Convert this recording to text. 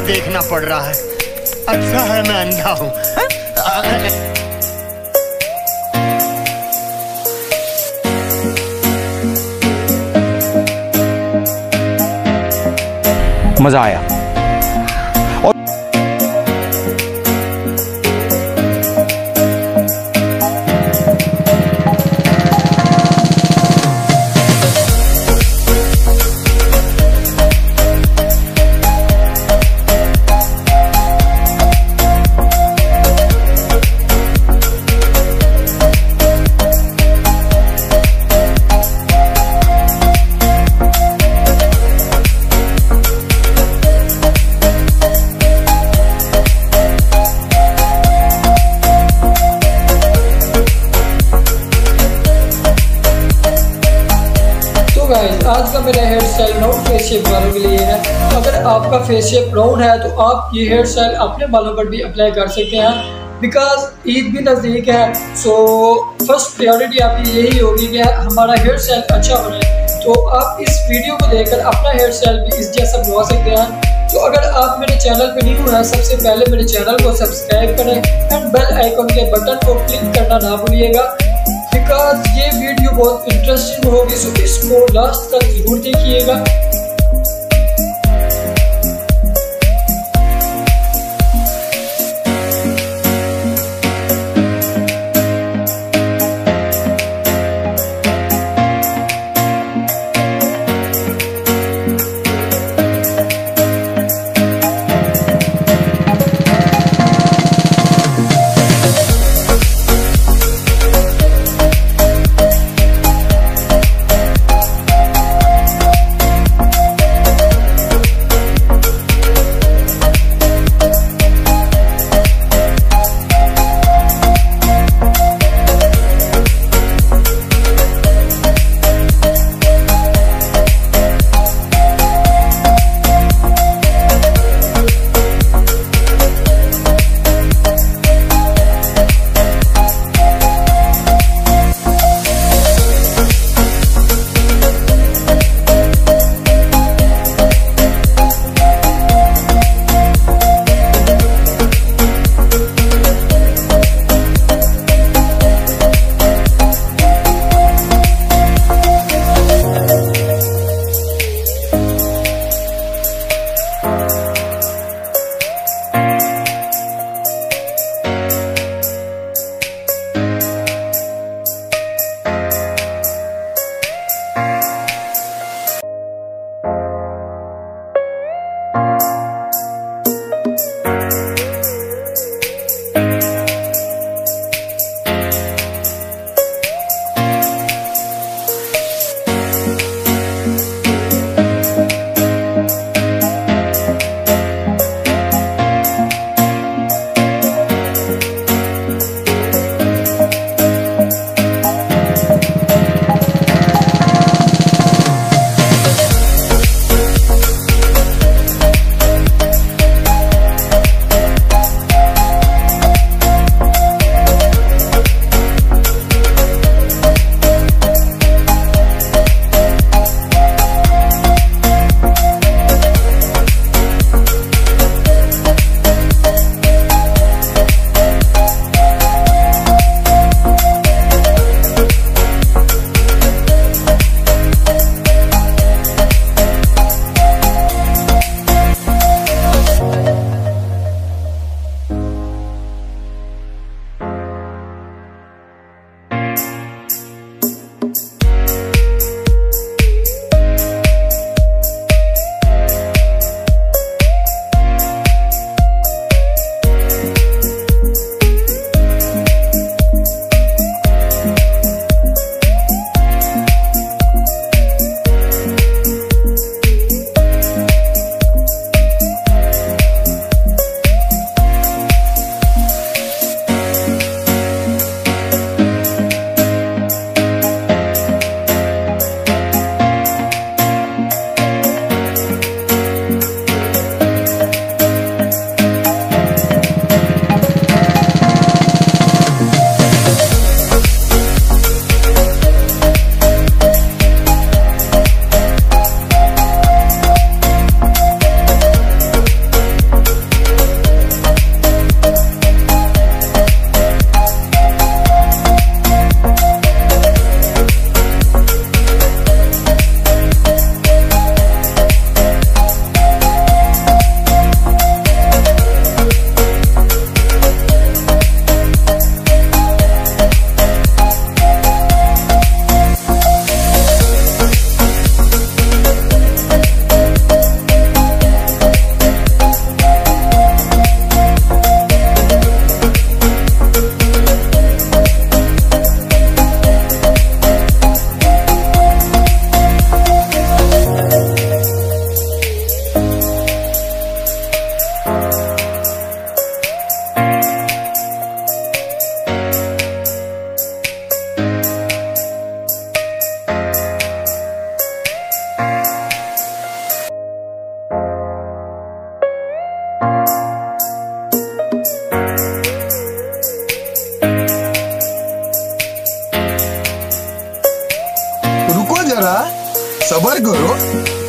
इतना देखना पड़ रहा है। अच्छा है मैं अंधा हूँ। मजा आया। आज का मेरा hair style round face shape वालों के लिए है। अगर आपका फेस शेप राउंड है तो आप ये हेयर स्टाइल अपने बालों पर भी अप्लाई कर सकते हैं, बिकॉज ईद भी नज़दीक है। सो फर्स्ट प्रायोरिटी आपकी यही होगी कि हमारा हेयर स्टाइल अच्छा बने। तो आप इस वीडियो को देखकर अपना हेयर स्टाइल भी इस जैसा बनवा सकते हैं। तो अगर आप मेरे चैनल पर न्यू हैं, सबसे पहले मेरे चैनल को सब्सक्राइब करें एंड बेल आइकन के बटन को क्लिक करना ना भूलिएगा, बिकॉज ये वीडियो बहुत इंटरेस्टिंग होगी। सो इसको लास्ट तक जरूर देखिएगा। करो।